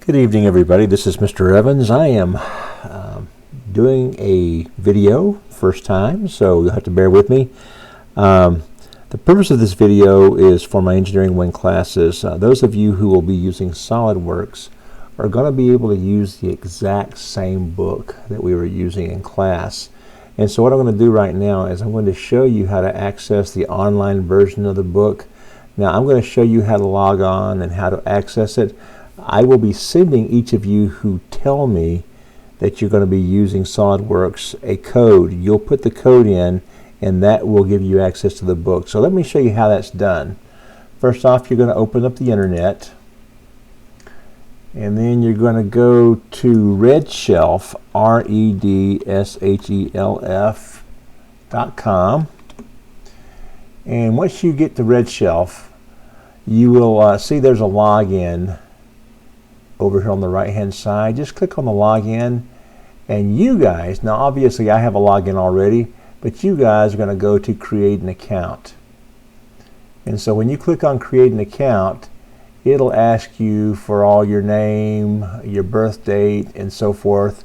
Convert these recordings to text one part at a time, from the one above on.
Good evening, everybody. This is Mr. Evans. I am doing a video first time, so you'll have to bear with me. The purpose of this video is for my Engineering 1 classes. Those of you who will be using Solidworks are going to be able to use the exact same book that we were using in class. And so what I'm going to do right now is I'm going to show you how to access the online version of the book. Now I'm going to show you how to log on and how to access it. I will be sending each of you who tell me that you're going to be using SolidWorks a code. You'll put the code in and that will give you access to the book. So let me show you how that's done. First off, you're going to open up the internet and then you're going to go to redshelf, redshelf.com, and once you get to redshelf, you will see there's a login over here on the right hand side. Just click on the login and you guys, now obviously I have a login already, but you guys are going to go to create an account. And so when you click on create an account, it'll ask you for all your name, your birth date, and so forth.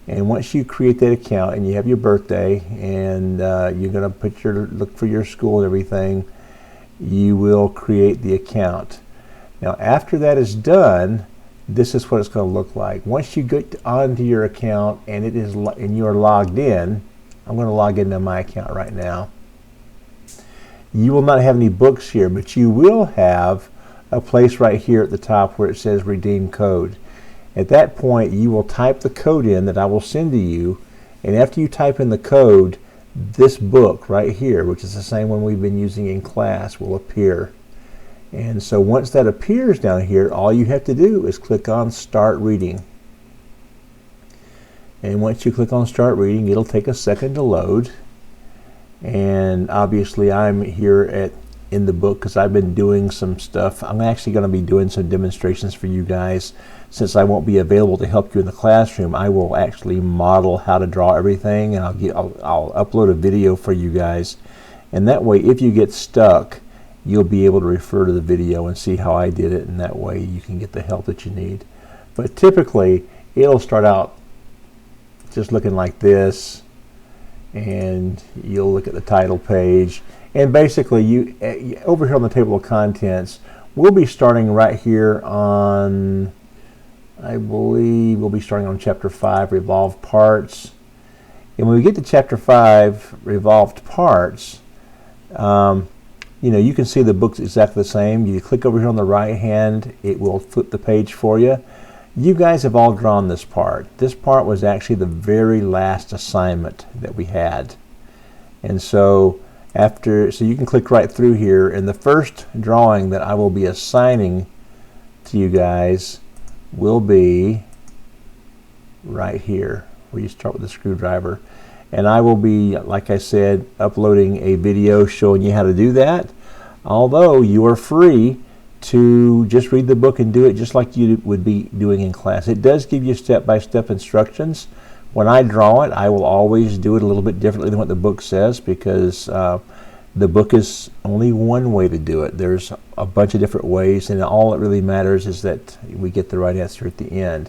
And once you create that account and you have your birthday and you're going to put look for your school and everything, you will create the account. Now after that is done, this is what it's going to look like. Once you get onto your account and you are logged in, I'm going to log into my account right now. You will not have any books here, but you will have a place right here at the top where it says redeem code. At that point, you will type the code in that I will send to you, and after you type in the code, this book right here, which is the same one we've been using in class, will appear. And so once that appears down here, all you have to do is click on Start Reading. And once you click on Start Reading, it'll take a second to load. And obviously I'm here in the book because I've been doing some stuff. I'm actually going to be doing some demonstrations for you guys. Since I won't be available to help you in the classroom, I will actually model how to draw everything, and I'll upload a video for you guys. And that way, if you get stuck, you'll be able to refer to the video and see how I did it, and that way you can get the help that you need. But typically, it'll start out just looking like this, and you'll look at the title page. And basically, over here on the table of contents, we'll be starting right here on, I believe we'll be starting on Chapter 5, Revolved Parts. And when we get to Chapter 5, Revolved Parts, you know, you can see the book's exactly the same. You click over here on the right hand, it will flip the page for you. You guys have all drawn this part. This part was actually the very last assignment that we had. And so so you can click right through here, and the first drawing that I will be assigning to you guys will be right here, where you start with the screwdriver. And I will be, like I said, uploading a video showing you how to do that. Although you are free to just read the book and do it just like you would be doing in class. It does give you step-by-step instructions. When I draw it, I will always do it a little bit differently than what the book says, because the book is only one way to do it. There's a bunch of different ways, and all that really matters is that we get the right answer at the end.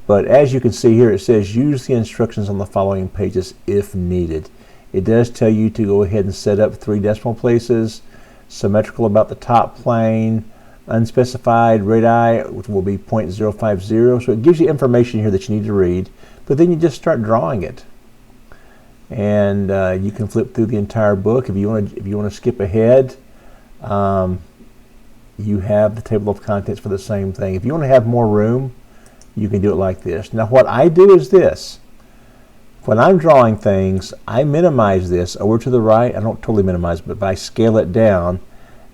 But as you can see here, it says use the instructions on the following pages if needed. It does tell you to go ahead and set up 3 decimal places, symmetrical about the top plane, unspecified radii, which will be 0.050. So it gives you information here that you need to read, but then you just start drawing it. And you can flip through the entire book. If you want to skip ahead, you have the table of contents for the same thing. If you want to have more room, you can do it like this. Now what I do is this. When I'm drawing things, I minimize this over to the right. I don't totally minimize it, but I scale it down.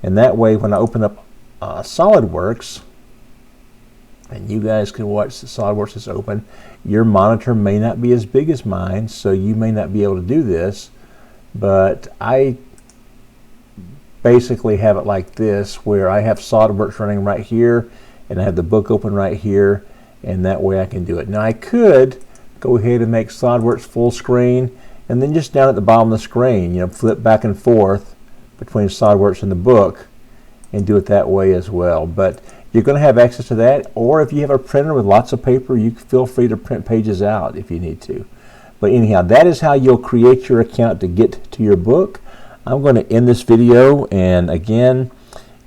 And that way when I open up SolidWorks, and you guys can watch the SolidWorks is open, your monitor may not be as big as mine, so you may not be able to do this. But I basically have it like this, where I have SolidWorks running right here, and I have the book open right here, and that way I can do it. Now I could go ahead and make SolidWorks full screen, and then just down at the bottom of the screen, you know, flip back and forth between SolidWorks and the book, and do it that way as well. But you're going to have access to that. Or if you have a printer with lots of paper, you can feel free to print pages out if you need to. But anyhow, that is how you'll create your account to get to your book. I'm going to end this video, and again,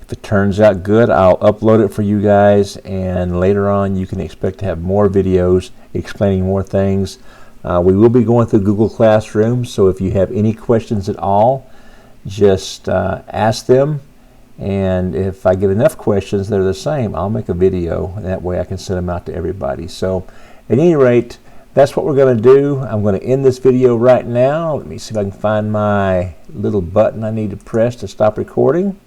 if it turns out good, I'll upload it for you guys, and later on you can expect to have more videos explaining more things. We will be going through Google Classroom, so if you have any questions at all, just ask them, and if I get enough questions that are the same, I'll make a video, and that way I can send them out to everybody. So at any rate, that's what we're going to do. I'm going to end this video right now. Let me see if I can find my little button I need to press to stop recording.